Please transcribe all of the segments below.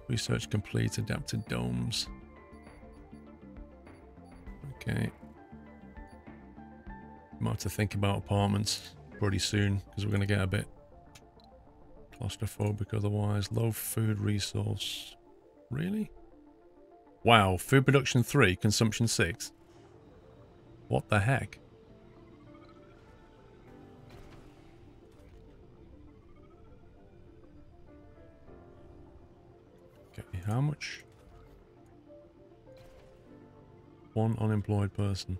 Research complete. Adapted domes. Okay. Might have to think about apartments pretty soon because we're going to get a bit claustrophobic otherwise. Low food resource. Really? Wow. Food production 3, consumption 6. What the heck? Okay, how much? One unemployed person.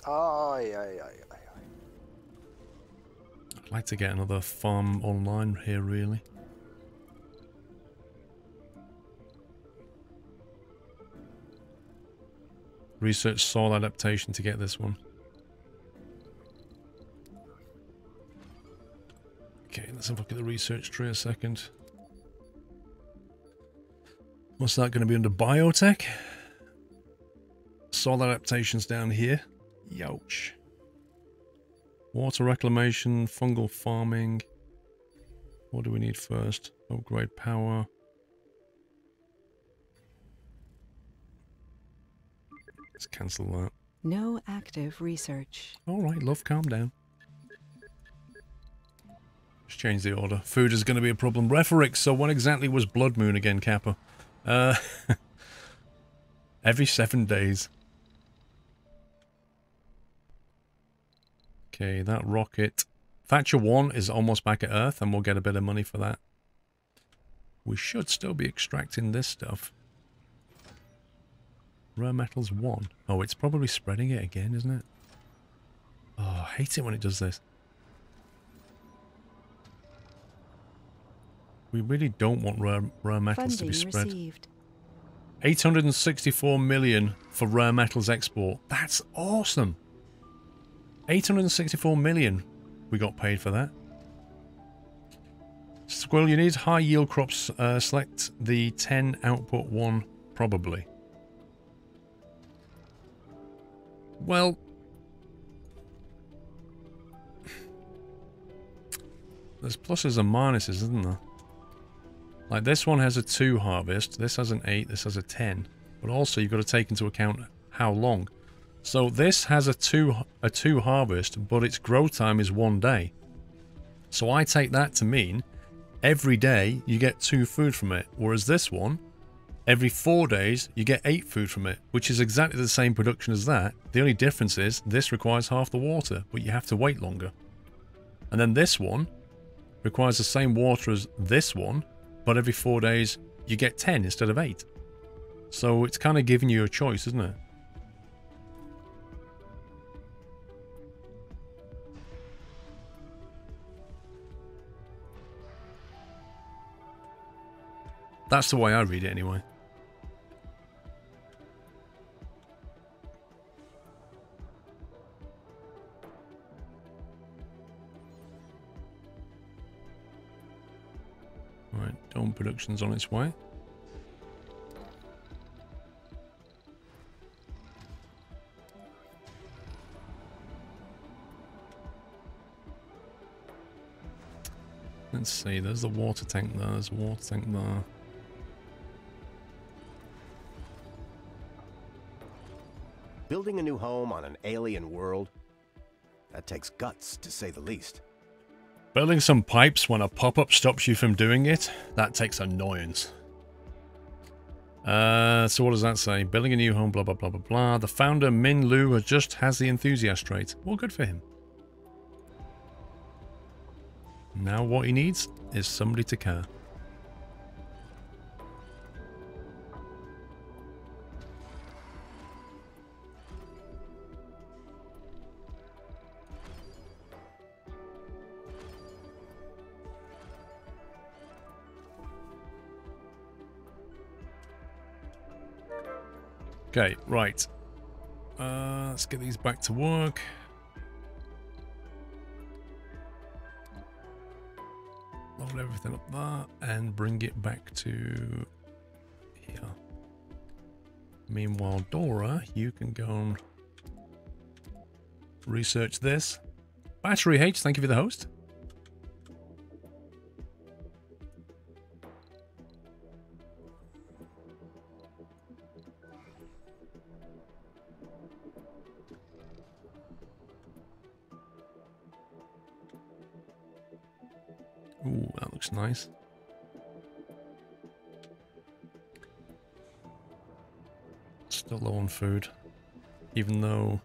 Aye. I'd like to get another farm online here, really. Research soil adaptation to get this one. Okay, let's have a look at the research tree a second. What's that going to be under biotech? Soil adaptations down here. Youch. Water reclamation, fungal farming. What do we need first? Upgrade power. Let's cancel that. No active research. Alright, love, calm down. Just change the order. Food is going to be a problem. Referix, so what exactly was Blood Moon again, Kappa? Every 7 days. Okay, that rocket. Thatcher 1 is almost back at Earth, and we'll get a bit of money for that. We should still be extracting this stuff. Rare metals 1. Oh, it's probably spreading it again, isn't it? Oh, I hate it when it does this. We really don't want rare metals to be spread. Received. 864 million for rare metals export. That's awesome. 864 million we got paid for that. Squirrel, you need high yield crops. Select the 10 output 1 probably. Well, there's pluses and minuses, isn't there? Like this one has a 2 harvest, this has an 8, this has a 10. But also you've got to take into account how long. So this has a 2 harvest, but its grow time is 1 day. So I take that to mean every day you get 2 food from it. Whereas this one, every 4 days you get 8 food from it, which is exactly the same production as that. The only difference is this requires half the water, but you have to wait longer. And then this one requires the same water as this one, but every 4 days you get 10 instead of 8. So it's kind of giving you a choice, isn't it? That's the way I read it anyway. Right, dome production's on its way. Let's see, there's the water tank there, there's a water tank there. Building a new home on an alien world, that takes guts, to say the least. Building some pipes when a pop-up stops you from doing it, that takes annoyance. So what does that say? Building a new home, blah, blah, blah, blah, blah. The founder, Min Lu, just has the enthusiast trait. Well, good for him. Now what he needs is somebody to care. Okay, right. Let's get these back to work. Load everything up there and bring it back to here. Meanwhile, Dora, you can go and research this. Battery H, thank you for the host. Ooh, that looks nice. Still low on food, even though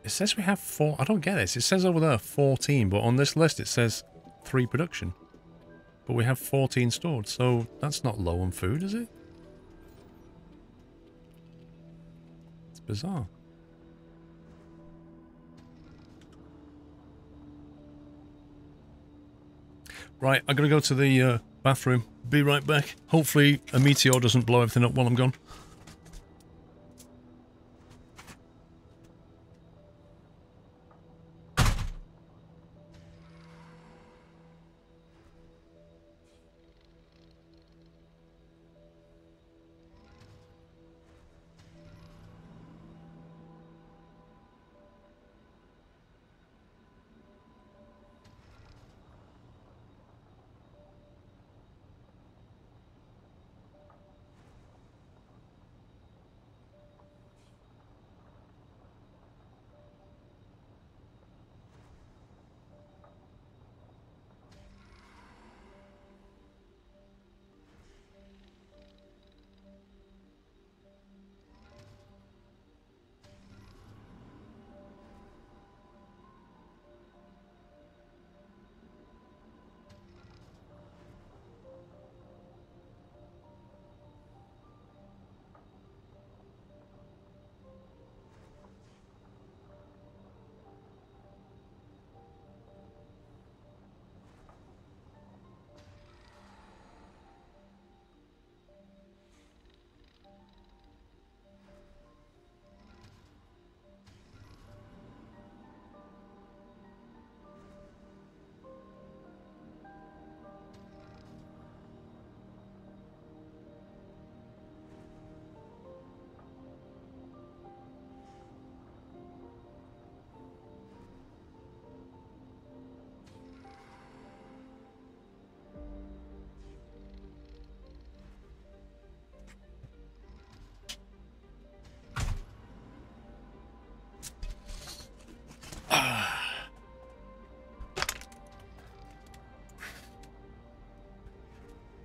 it says we have 4. I don't get this. It says over there 14, but on this list it says 3 production. But we have 14 stored, so that's not low on food, is it? It's bizarre. Right, I'm gonna go to the bathroom. Be right back. Hopefully a meteor doesn't blow everything up while I'm gone.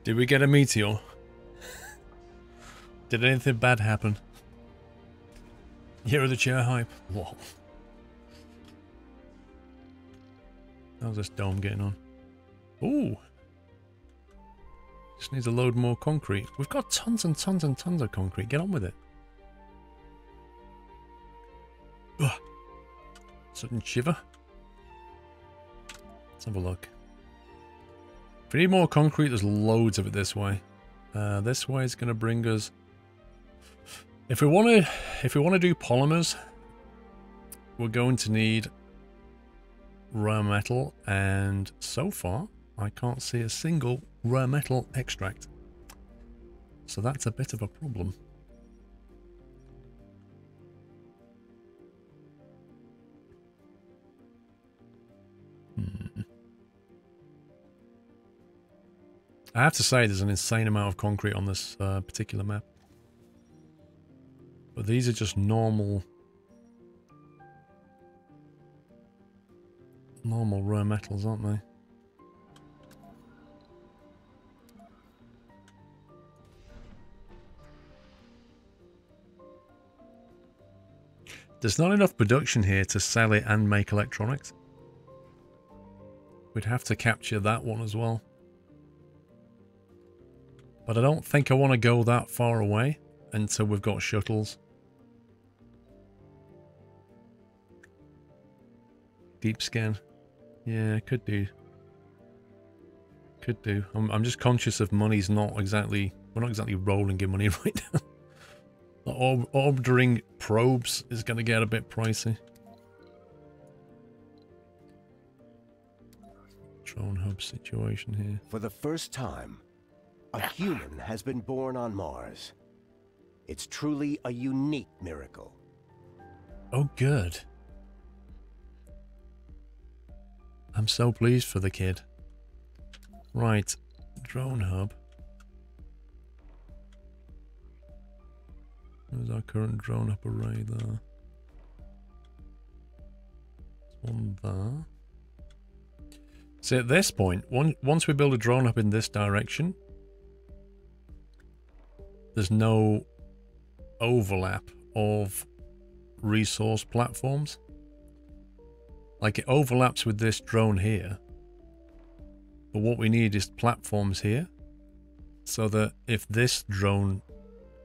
Did we get a meteor? Did anything bad happen? Year of the chair hype. Whoa. How's this dome getting on? Ooh. Just needs a load more concrete. We've got tons and tons and tons of concrete. Get on with it. Ugh. Sudden shiver. Let's have a look. If we need more concrete, there's loads of it this way. This way is going to bring us. If we want to do polymers, we're going to need rare metal, and so far I can't see a single rare metal extract. So that's a bit of a problem. I have to say there's an insane amount of concrete on this particular map. But these are just normal rare metals, aren't they? There's not enough production here to sell it and make electronics. We'd have to capture that one as well. But I don't think I want to go that far away until we've got shuttles. Deep scan. Yeah, could do. Could do. I'm just conscious of money's not exactly... We're not exactly rolling in money right now. Ordering probes is going to get a bit pricey. Drone hub situation here. For the first time, a human has been born on Mars. It's truly a unique miracle. Oh, good. I'm so pleased for the kid. Right. Drone hub. There's our current drone up array there. There's one there. See, at this point, once we build a drone up in this direction, there's no overlap of resource platforms. Like, it overlaps with this drone here. But what we need is platforms here. So that if this drone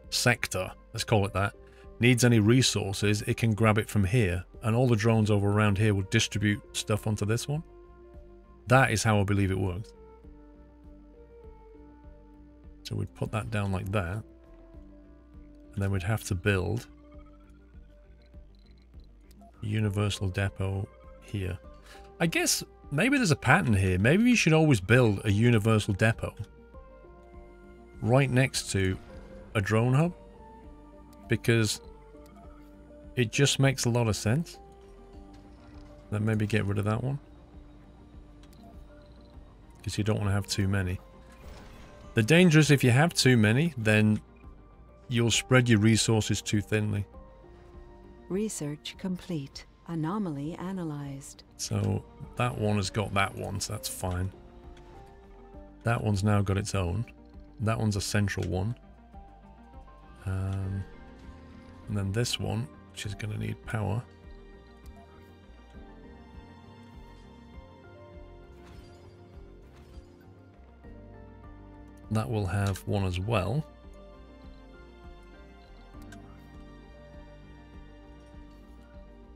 sector, let's call it that, needs any resources, it can grab it from here. And all the drones over around here will distribute stuff onto this one. That is how I believe it works. So we'd put that down like that. And then we'd have to build a universal depot here. I guess maybe there's a pattern here. Maybe we should always build a universal depot right next to a drone hub, because it just makes a lot of sense. Then maybe get rid of that one, because you don't want to have too many. The danger is if you have too many, then you'll spread your resources too thinly. Research complete. Anomaly analyzed. So that one has got that one, so that's fine. That one's now got its own. That one's a central one. And then this one, which is going to need power. That will have one as well.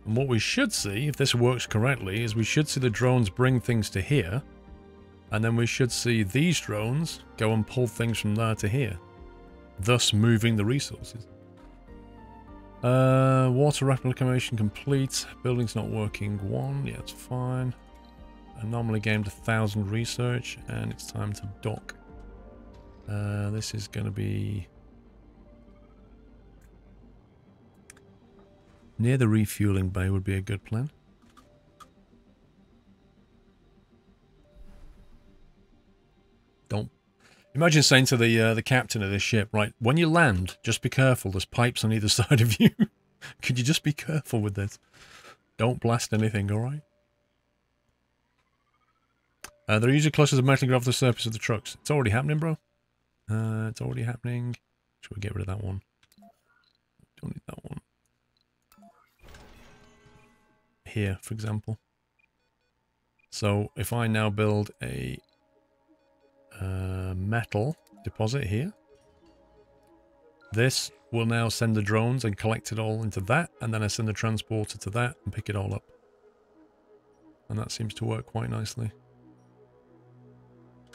And what we should see, if this works correctly, is we should see the drones bring things to here. And then we should see these drones go and pull things from there to here. Thus moving the resources. Water reclamation complete. Building's not working. One. Yeah, it's fine. Anomaly gained 1,000 research. And it's time to dock. This is going to be near the refueling bay would be a good plan. Don't imagine saying to the captain of this ship, right, when you land, just be careful. There's pipes on either side of you. Could you just be careful with this? Don't blast anything, all right? They're usually clusters of metal off the surface of the trucks. It's already happening, bro. It's already happening. Should we get rid of that one? Don't need that one. Here, for example. So if I now build a metal deposit here, this will now send the drones and collect it all into that, and then I send the transporter to that and pick it all up. And that seems to work quite nicely.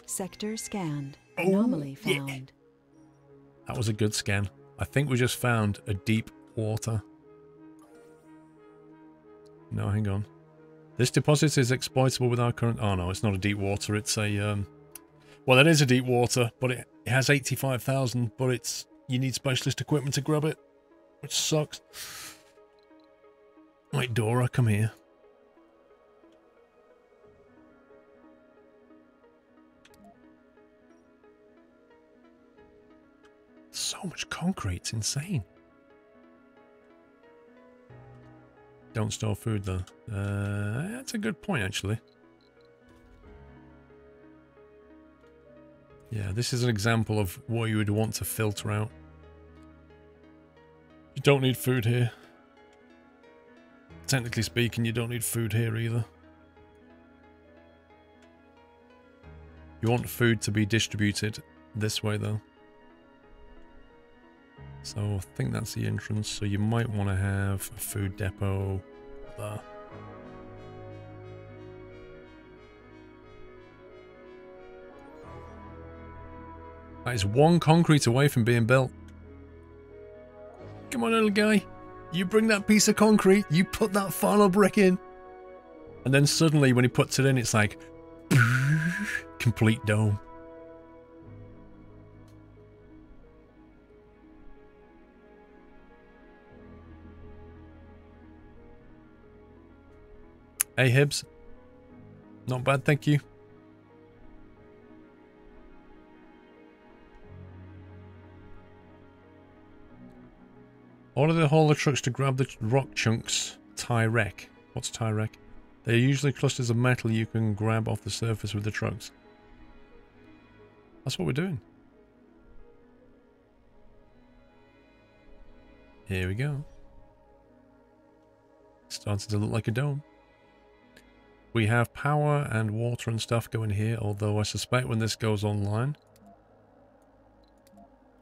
Sector scanned. Anomaly found. Yeah. That was a good scan. I think we just found a deep water. No, hang on. This deposit is exploitable with our current... Oh, no, it's not a deep water. It's a... Well, it is a deep water, but it has 85,000, but it's... You need specialist equipment to grab it, which sucks. Right, Dora, come here. So much concrete, it's insane. Don't store food though. That's a good point actually. Yeah, this is an example of what you would want to filter out. You don't need food here. Technically speaking, you don't need food here either. You want food to be distributed this way though. So I think that's the entrance, so you might want to have a food depot there. That is one concrete away from being built. Come on, little guy. You bring that piece of concrete, you put that final brick in. And then suddenly when he puts it in, it's like... complete dome. Hey, Hibbs. Not bad, thank you. Order the hauler trucks to grab the rock chunks. Tie wreck. What's tie wreck? They are usually clusters of metal you can grab off the surface with the trucks. That's what we're doing. Here we go. Starting to look like a dome. We have power and water and stuff going here, although I suspect when this goes online,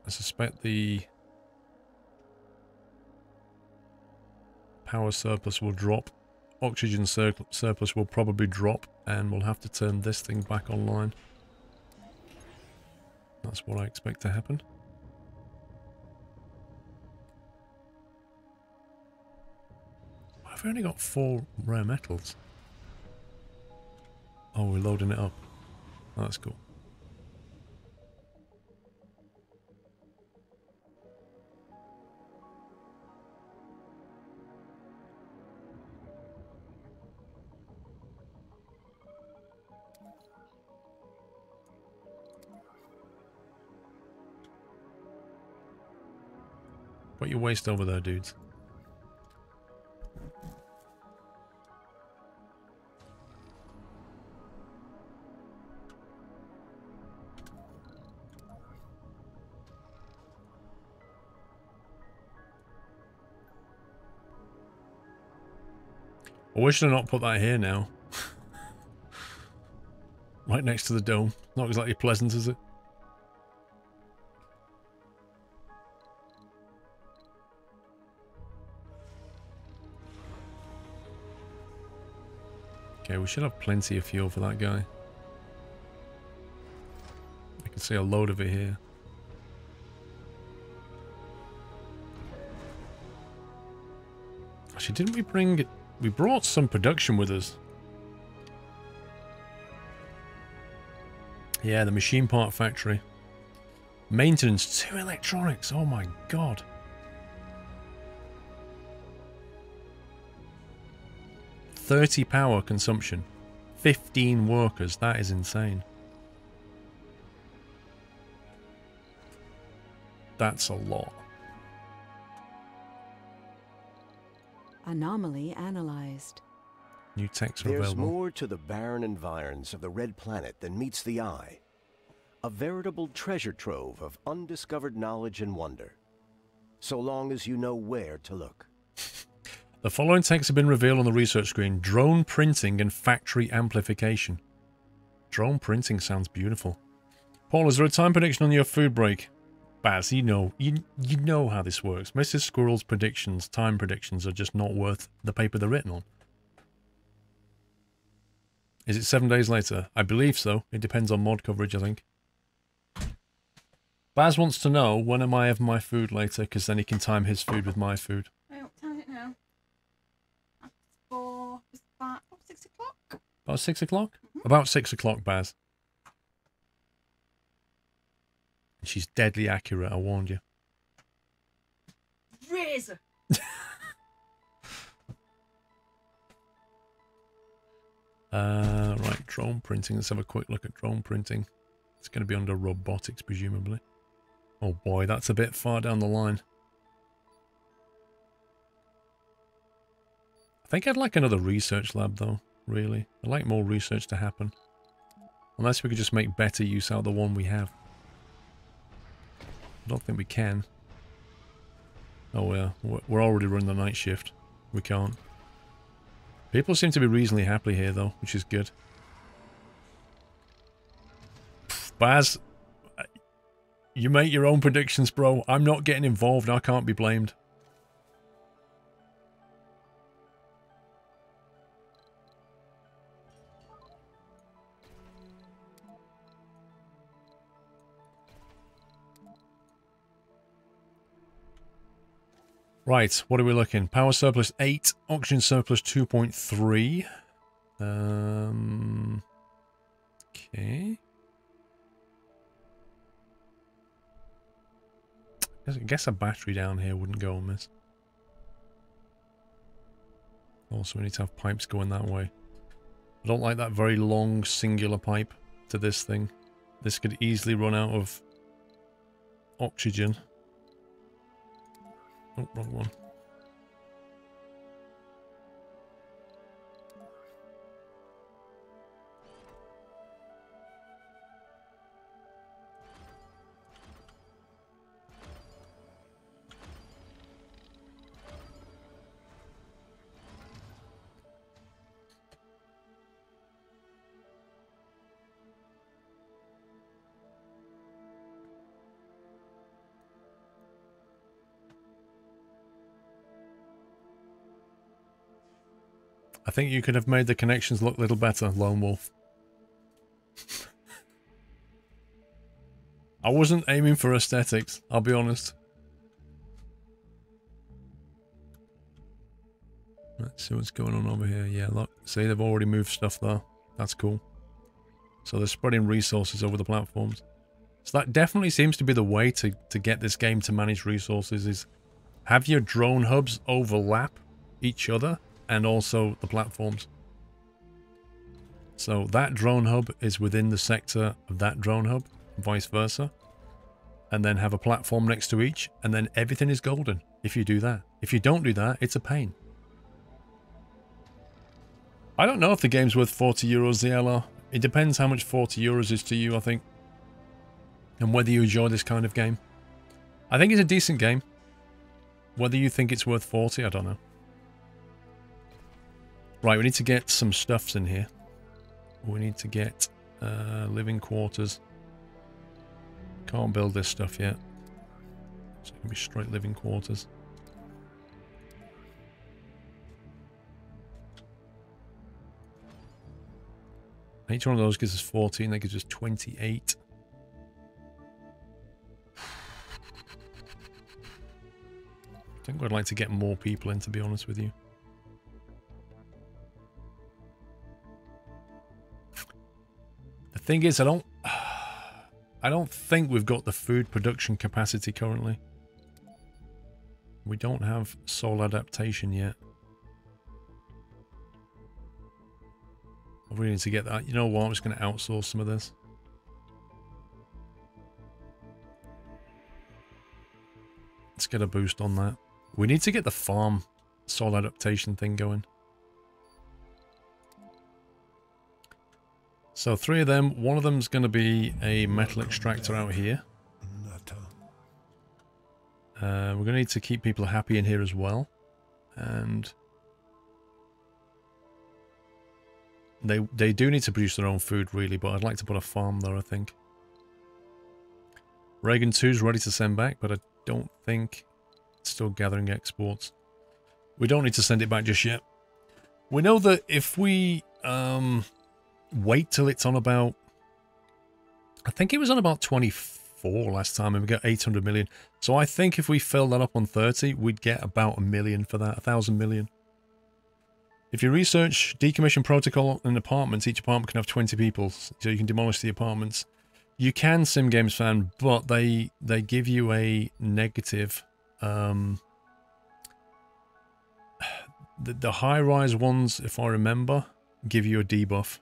I suspect the power surplus will drop. Oxygen surplus will probably drop, and we'll have to turn this thing back online. That's what I expect to happen. I've only got 4 rare metals. Oh, we're loading it up. Oh, that's cool. What you waste over there, dudes? I wish I'd not put that here now. Right next to the dome. Not exactly pleasant, is it? Okay, we should have plenty of fuel for that guy. I can see a load of it here. Actually, didn't we bring it? We brought some production with us. Yeah, the machine part factory. Maintenance, 2 electronics. Oh my god. $30 power consumption. 15 workers. That is insane. That's a lot. Anomaly analyzed. New techs are There's available. more to the barren environs of the Red Planet than meets the eye. A veritable treasure trove of undiscovered knowledge and wonder. So long as you know where to look. The following techs have been revealed on the research screen. Drone printing and factory amplification. Drone printing sounds beautiful. Paul, is there a time prediction on your food break? Baz, you know how this works. Mrs. Squirrel's predictions, time predictions, are just not worth the paper they're written on. Is it 7 days later? I believe so. It depends on mod coverage, I think. Baz wants to know when am I having my food later, because then he can time his food with my food. What time is it now? It's about 6 o'clock. About 6 o'clock? About 6 o'clock, Baz. She's deadly accurate, I warned you. Razor. Right, drone printing. Let's have a quick look at drone printing. It's going to be under robotics, presumably. Oh boy, that's a bit far down the line. I think I'd like another research lab, though, really. I'd like more research to happen. Unless we could just make better use out of the one we have. I don't think we can. Oh yeah, we're already running the night shift. We can't. People seem to be reasonably happy here, though, which is good. Baz, you make your own predictions, bro. I'm not getting involved. I can't be blamed. Right, what are we looking? Power surplus 8, oxygen surplus 2.3. Okay. I guess a battery down here wouldn't go amiss. Also, we need to have pipes going that way. I don't like that very long singular pipe to this thing. This could easily run out of oxygen. Oh, wrong one. I think you could have made the connections look a little better, Lone Wolf. I wasn't aiming for aesthetics, I'll be honest. Let's see what's going on over here. Yeah, look. See, they've already moved stuff there. That's cool. So they're spreading resources over the platforms. So that definitely seems to be the way to get this game to manage resources, is have your drone hubs overlap each other and also the platforms. So that drone hub is within the sector of that drone hub, vice versa. And then have a platform next to each, and then everything is golden if you do that. If you don't do that, it's a pain. I don't know if the game's worth 40 euros, the LR. It depends how much 40 euros is to you, I think. And whether you enjoy this kind of game. I think it's a decent game. Whether you think it's worth 40, I don't know. Right, we need to get some stuffs in here. We need to get living quarters. Can't build this stuff yet. So it can be straight living quarters. Each one of those gives us 14, that gives us 28. I think I'd like to get more people in, to be honest with you. The thing is, I don't think we've got the food production capacity currently. We don't have soil adaptation yet. I really need to get that. You know what? I'm just going to outsource some of this. Let's get a boost on that. We need to get the farm soil adaptation thing going. So 3 of them. One of them's going to be a metal extractor out here. We're going to need to keep people happy in here as well. And they do need to produce their own food, really, but I'd like to put a farm there, I think. Reagan 2's ready to send back, but I don't think it's still gathering exports. We don't need to send it back just yet. We know that if we wait till it's on about... I think it was on about 24 last time, and we got 800 million. So I think if we fill that up on 30, we'd get about 1 million for that, 1,000 million. If you research decommission protocol in apartments, each apartment can have 20 people, so you can demolish the apartments. You can, Sim Games fan, but they give you a negative. The high-rise ones, if I remember, give you a debuff.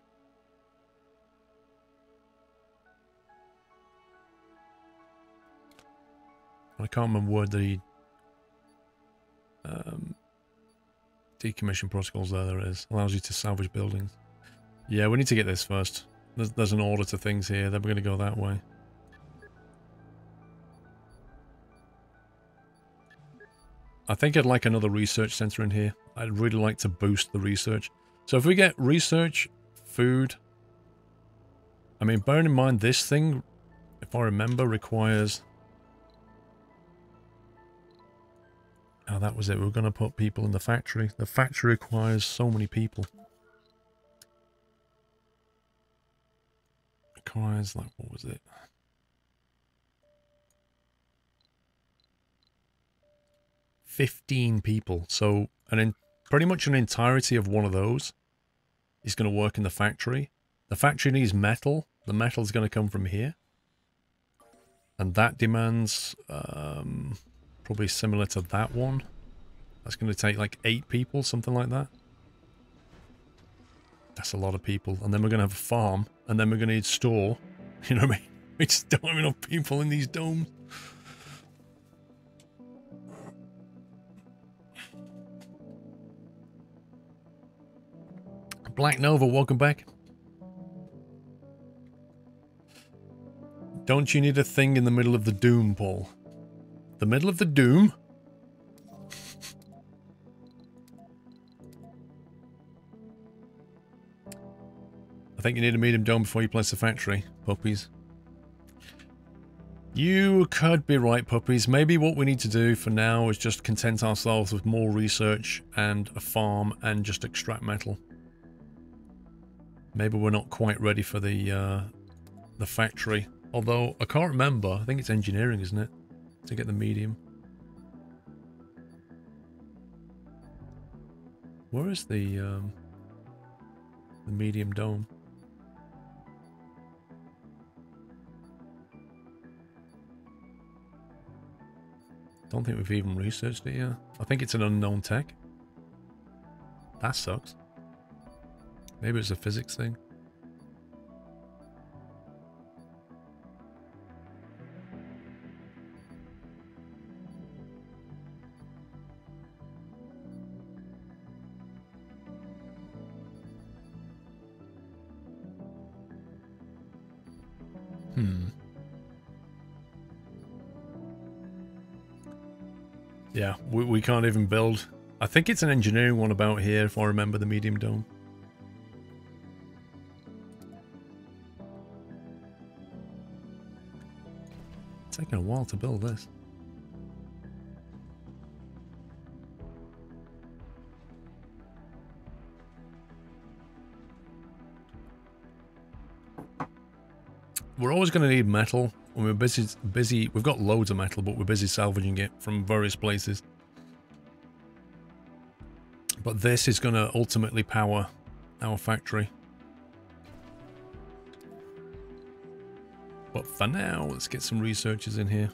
I can't remember what the decommission protocols there is. Allows you to salvage buildings. Yeah, we need to get this first. There's an order to things here. Then we're going to go that way. I think I'd like another research center in here. I'd really like to boost the research. So if we get research, food... I mean, bearing in mind this thing, if I remember, requires... Oh, that was it. We were going to put people in the factory. The factory requires so many people. Requires, like, what was it? $15 people. So, pretty much an entirety of one of those is going to work in the factory. The factory needs metal. The metal is going to come from here. And that demands... probably similar to that one. That's going to take like 8 people, something like that. That's a lot of people. And then we're going to have a farm. And then we're going to need store. You know what I mean? We just don't have enough people in these domes. Black Nova, welcome back. Don't you need a thing in the middle of the doom, Paul? The middle of the doom? I think you need a medium dome before you place the factory, puppies. You could be right, puppies. Maybe what we need to do for now is just content ourselves with more research and a farm and just extract metal. Maybe we're not quite ready for the factory. Although, I can't remember. I think it's engineering, isn't it? To get the medium. Where is the medium dome? Don't think we've even researched it yet. I think it's an unknown tech. That sucks. Maybe it's a physics thing. Yeah, we can't even build. I think it's an engineering one about here, if I remember the medium dome. It's taking a while to build this. We're always going to need metal. When we're busy, we've got loads of metal, but we're busy salvaging it from various places. But this is going to ultimately power our factory. But for now, let's get some researchers in here.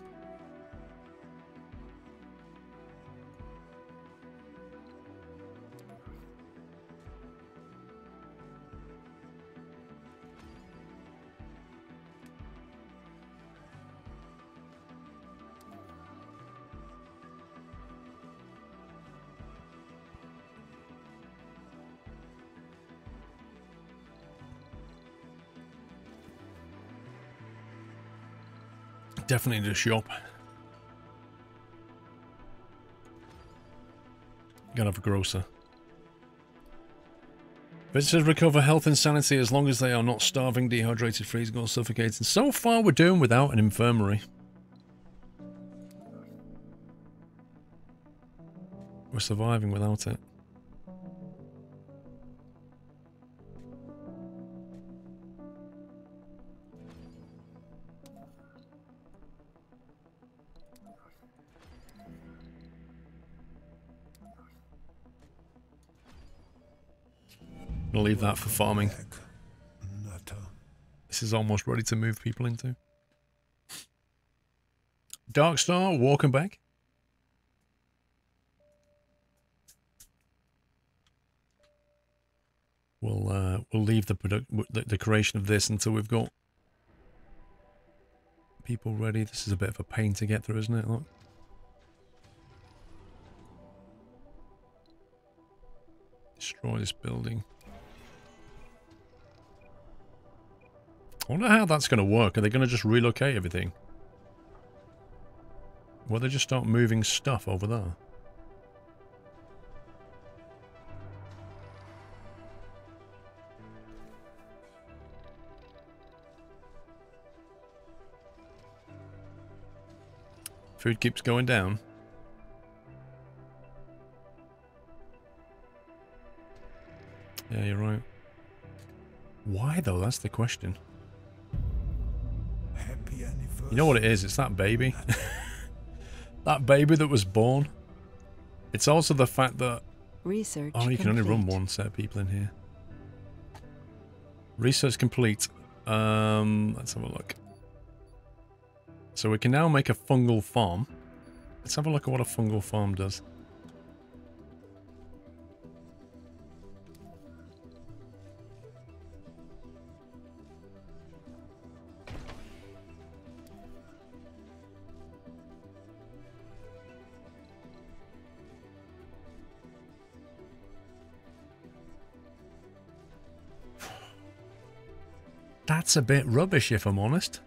Definitely need a shop. Gotta have a grocer. Visitors recover health and sanity as long as they are not starving, dehydrated, freezing, or suffocating. So far, we're doing without an infirmary. We're surviving without it. I'll leave that for farming. This is almost ready to move people into. Darkstar, welcome back. We'll leave the creation of this until we've got people ready. This is a bit of a pain to get through, isn't it? Look. Destroy this building. I wonder how that's going to work. Are they going to just relocate everything? Will they just start moving stuff over there? Food keeps going down. Yeah, you're right. Why though? That's the question. You know what it is? It's that baby. That baby that was born. It's also the fact that... Research oh, you can only run complete. one set of people in here. Research complete. Let's have a look. So we can now make a fungal farm. Let's have a look at what a fungal farm does. That's a bit rubbish, if I'm honest.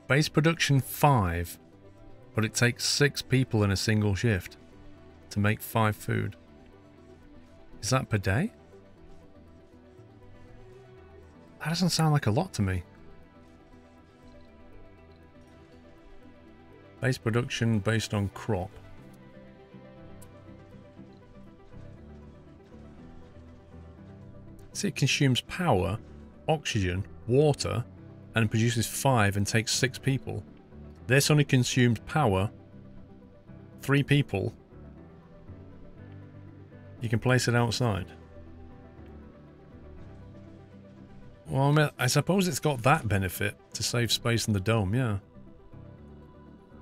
Base production 5, but it takes 6 people in a single shift to make 5 food. Is that per day? That doesn't sound like a lot to me. Base production based on crop. See, it consumes power, oxygen, water, and produces 5 and takes 6 people. This only consumes power, 3 people. You can place it outside. Well, I mean, I suppose it's got that benefit to save space in the dome, yeah.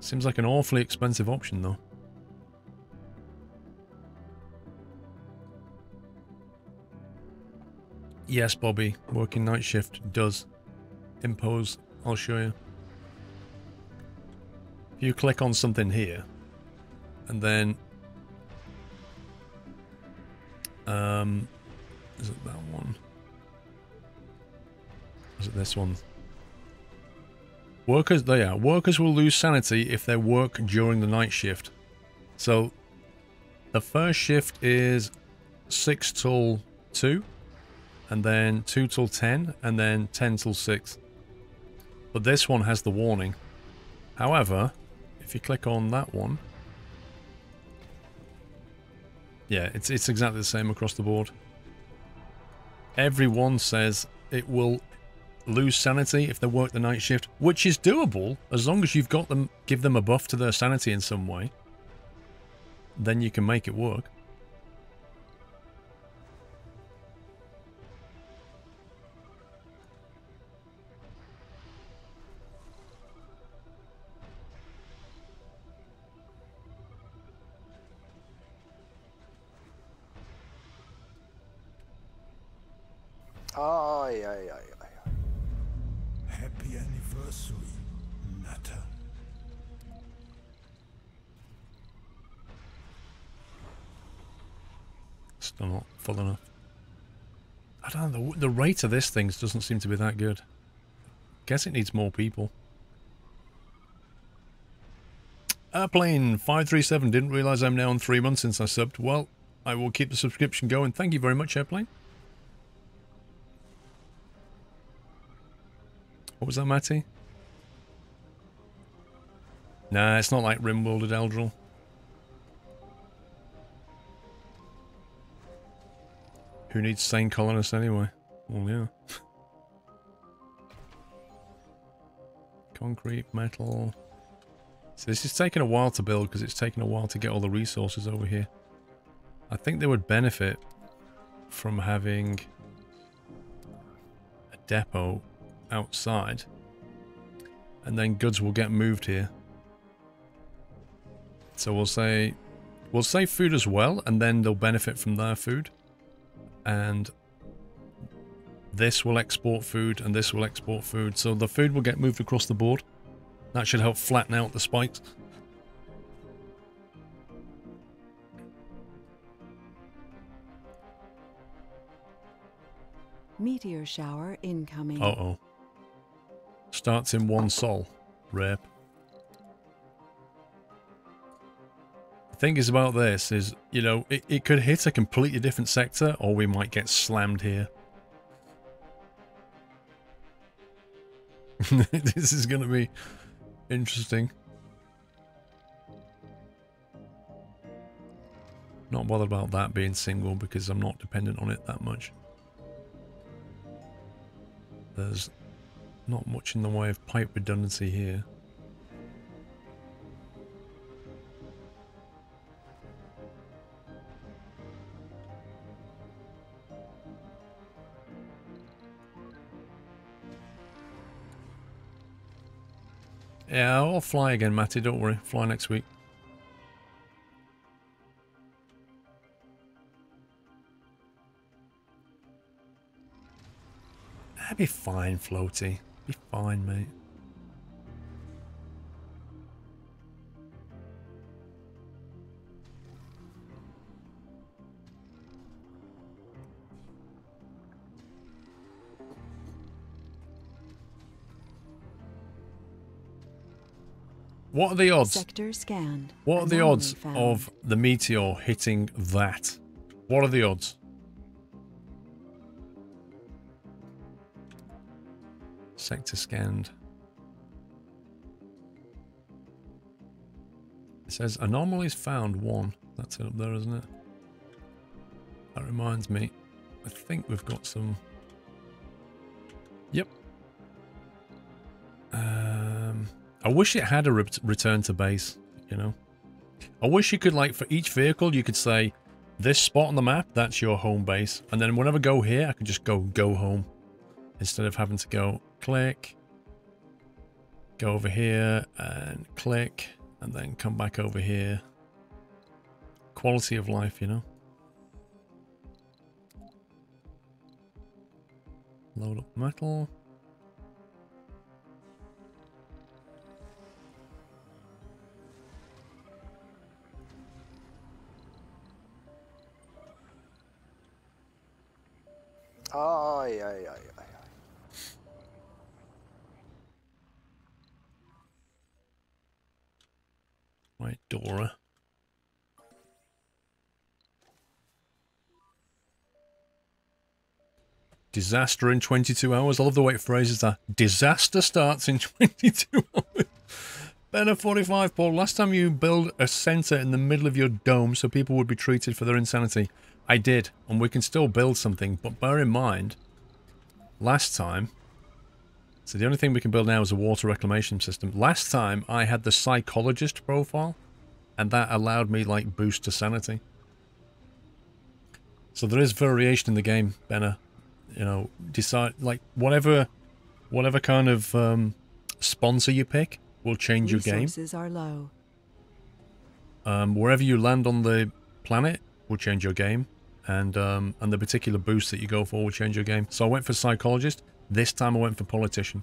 Seems like an awfully expensive option, though. Yes, Bobby, working night shift does impose. I'll show you. If you click on something here, and then is it that one? Is it this one? Workers, they are. Workers will lose sanity if they work during the night shift. So, the first shift is 6 till 2, and then 2 till 10, and then 10 till 6. But this one has the warning. However, if you click on that one, yeah, it's exactly the same across the board. Everyone says it will lose sanity if they work the night shift, which is doable as long as you've got them, give them a buff to their sanity in some way. Then you can make it work. Aye, aye, aye, aye. Happy anniversary, Natter. Still not full enough. I don't know, the rate of this thing doesn't seem to be that good. Guess it needs more people. Airplane 537, didn't realise I'm now on 3 months since I subbed. Well, I will keep the subscription going. Thank you very much, Airplane. What was that, Matty? Nah, it's not like Rimworld at Eldril. Who needs sane colonists anyway? Well, yeah. Concrete, metal. So this is taking a while to build because it's taking a while to get all the resources over here. I think they would benefit from having a depot outside, and then goods will get moved here. So we'll say food as well, and then they'll benefit from their food. And this will export food, and this will export food. So the food will get moved across the board. That should help flatten out the spikes. Meteor shower incoming. Uh-oh. Starts in 1 sol. Rip. The thing is about this is, you know, it could hit a completely different sector, or we might get slammed here. This is going to be interesting. Not bothered about that being single because I'm not dependent on it that much. There's not much in the way of pipe redundancy here. Yeah, I'll fly again, Matty, don't worry. Fly next week. That'd be fine, Floaty. Be fine, mate. What are the odds? Sector scanned. What are the Anomaly odds found. of the meteor hitting that? What are the odds? Sector scanned. It says anomalies found 1. That's it up there, isn't it? That reminds me. I think we've got some... Yep. I wish it had a return to base, you know. I wish you could, like, for each vehicle, you could say, this spot on the map, that's your home base. And then whenever I go here, I could just go home. Instead of having to go click, go over here, and click, and then come back over here. Quality of life, you know. Load up metal. Aye, aye, aye, aye. Right, Dora. Disaster in 22 hours. I love the way it phrases that. Disaster starts in 22 hours. Better 45, Paul. Last time you built a center in the middle of your dome so people would be treated for their insanity. I did, and we can still build something, but bear in mind, last time... So the only thing we can build now is a water reclamation system. Last time, I had the psychologist profile, and that allowed me, like, boost to sanity. So there is variation in the game, Benna. You know, decide, like, whatever kind of sponsor you pick will change your game. Resources are low. Wherever you land on the planet will change your game, and the particular boost that you go for will change your game. So I went for psychologist. This time I went for politician.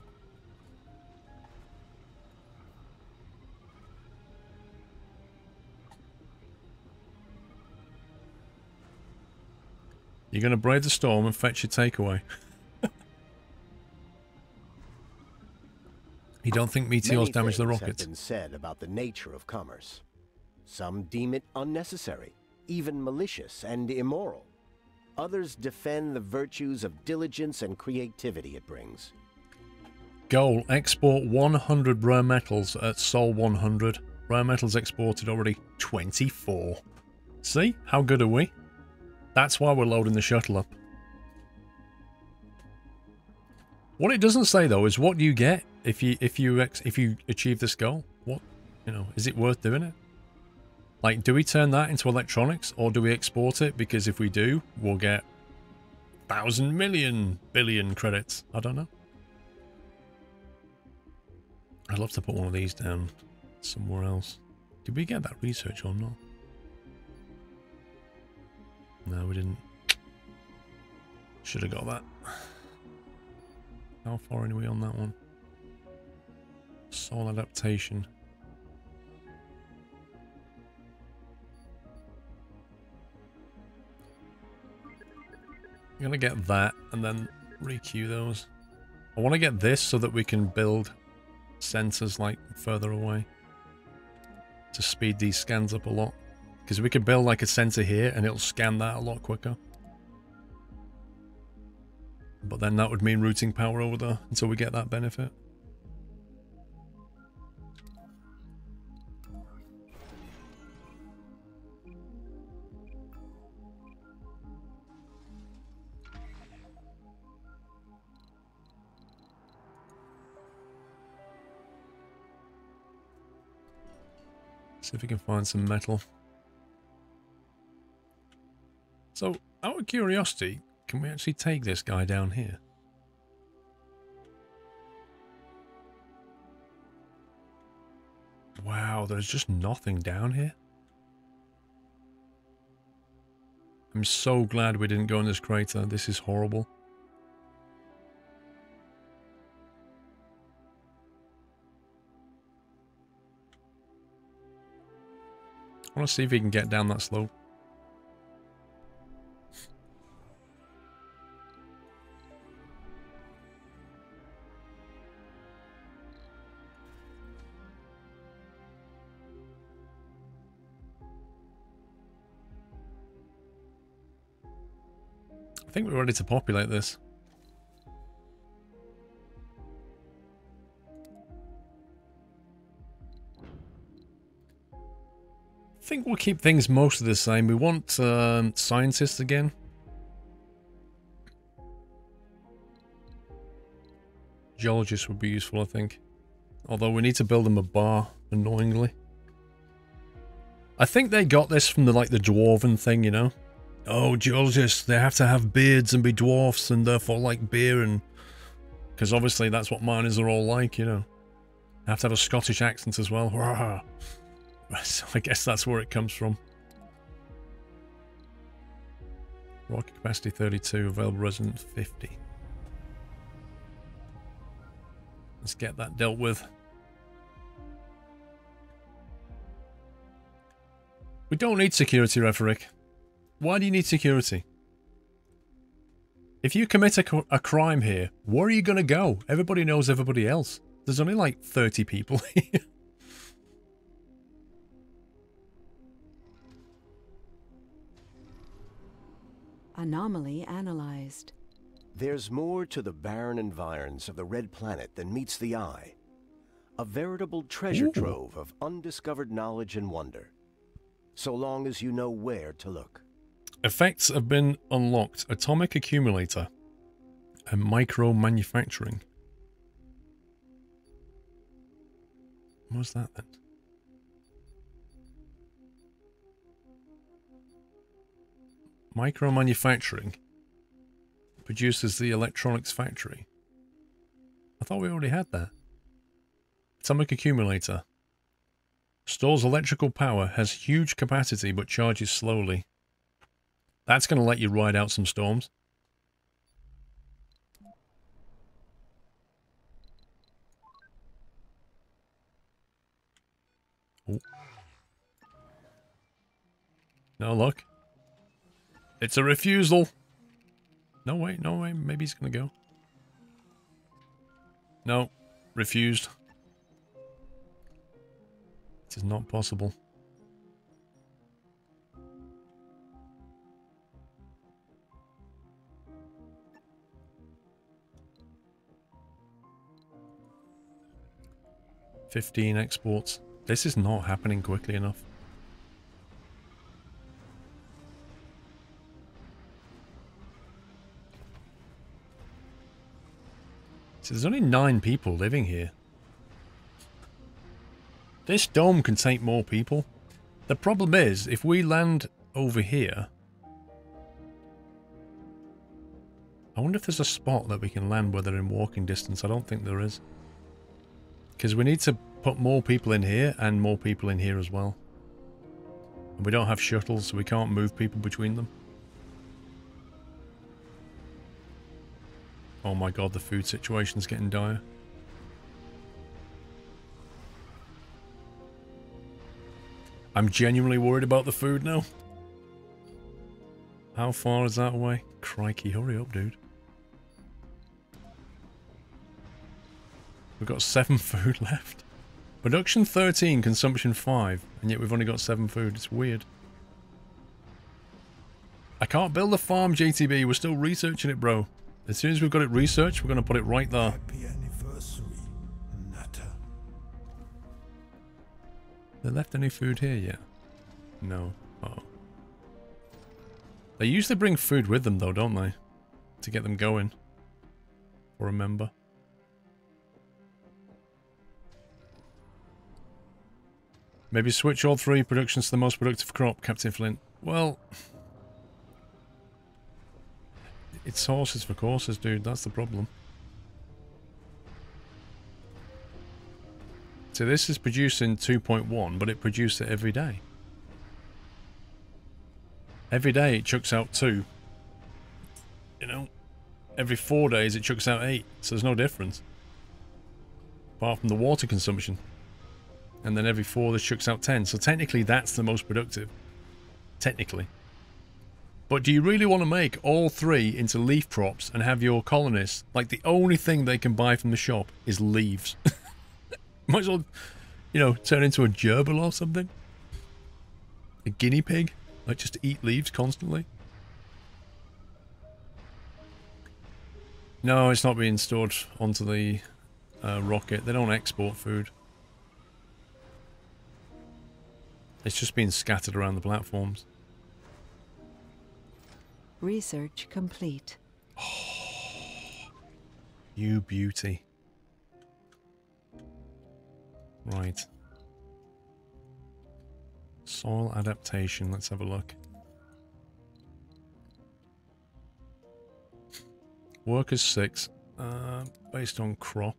You're going to brave the storm and fetch your takeaway. You don't think meteors damage the rockets? Many things have been said about the nature of commerce. Some deem it unnecessary, even malicious and immoral. Others defend the virtues of diligence and creativity it brings. Goal, export 100 rare metals at Sol 100. Rare metals exported already 24. See? How good are we? That's why we're loading the shuttle up. What it doesn't say though is what you get if you achieve this goal. What, you know, is it worth doing it? Like, do we turn that into electronics or do we export it? Because if we do, we'll get 1,000 million billion credits. I don't know. I'd love to put one of these down somewhere else. Did we get that research or not? No, we didn't. Should have got that. How far are we on that one? Soul adaptation. I'm gonna get that and then requeue those. I want to get this so that we can build sensors like further away to speed these scans up a lot. Because we could build like a sensor here and it'll scan that a lot quicker. But then that would mean routing power over there until we get that benefit. See if we can find some metal. So, out of curiosity, can we actually take this guy down here? Wow, there's just nothing down here. I'm so glad we didn't go in this crater. This is horrible. I want to see if we can get down that slope. I think we're ready to populate this. I think we'll keep things mostly the same. We want scientists again. Geologists would be useful, I think. Although we need to build them a bar, annoyingly. I think they got this from the dwarven thing, you know? Oh, geologists, they have to have beards and be dwarfs and therefore like beer and... Because obviously that's what miners are all like, you know? They have to have a Scottish accent as well. So I guess that's where it comes from. Rocket capacity 32, available resident 50. Let's get that dealt with. We don't need security, Rhetoric. Why do you need security? If you commit a crime here, where are you going to go? Everybody knows everybody else. There's only like 30 people here. Anomaly analyzed. There's more to the barren environs of the Red Planet than meets the eye. A veritable treasure trove of undiscovered knowledge and wonder. So long as you know where to look. Effects have been unlocked. Atomic accumulator. And micro manufacturing. What's that then? Micro manufacturing produces the electronics factory. I thought we already had that. Atomic accumulator. Stores electrical power, has huge capacity but charges slowly. That's going to let you ride out some storms. Ooh. No, look. It's a refusal. No, wait, no, wait. Maybe he's going to go. No. Refused. It is not possible. $15 exports. This is not happening quickly enough. So there's only 9 people living here. This dome can take more people. The problem is, if we land over here... I wonder if there's a spot that we can land where they're in walking distance. I don't think there is. Because we need to put more people in here and more people in here as well. And we don't have shuttles, so we can't move people between them. Oh my god, the food situation's getting dire. I'm genuinely worried about the food now. How far is that away? Crikey, hurry up, dude. We've got 7 food left. Production 13, consumption 5, and yet we've only got 7 food. It's weird. I can't build a farm, JTB. We're still researching it, bro. As soon as we've got it researched, we're going to put it right there. Happy anniversary, Natter. They left any food here yet? No. Uh-oh. They usually bring food with them, though, don't they? To get them going. Or a member. Maybe switch all 3 productions to the most productive crop, Captain Flint. Well... It's horses for courses, dude. That's the problem. So this is producing 2.1, but it produced it every day. Every day it chucks out 2. You know? Every 4 days it chucks out 8. So there's no difference. Apart from the water consumption. And then every 4 this chucks out 10. So technically that's the most productive. Technically. But do you really want to make all 3 into leaf crops and have your colonists, like the only thing they can buy from the shop is leaves? Might as well, you know, turn into a gerbil or something. A guinea pig? Like just eat leaves constantly? No, it's not being stored onto the rocket. They don't export food. It's just being scattered around the platforms. Research complete. You beauty. Right. Soil adaptation. Let's have a look. Workers 6. Based on crop.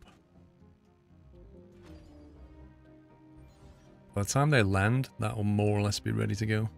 By the time they land, that will more or less be ready to go.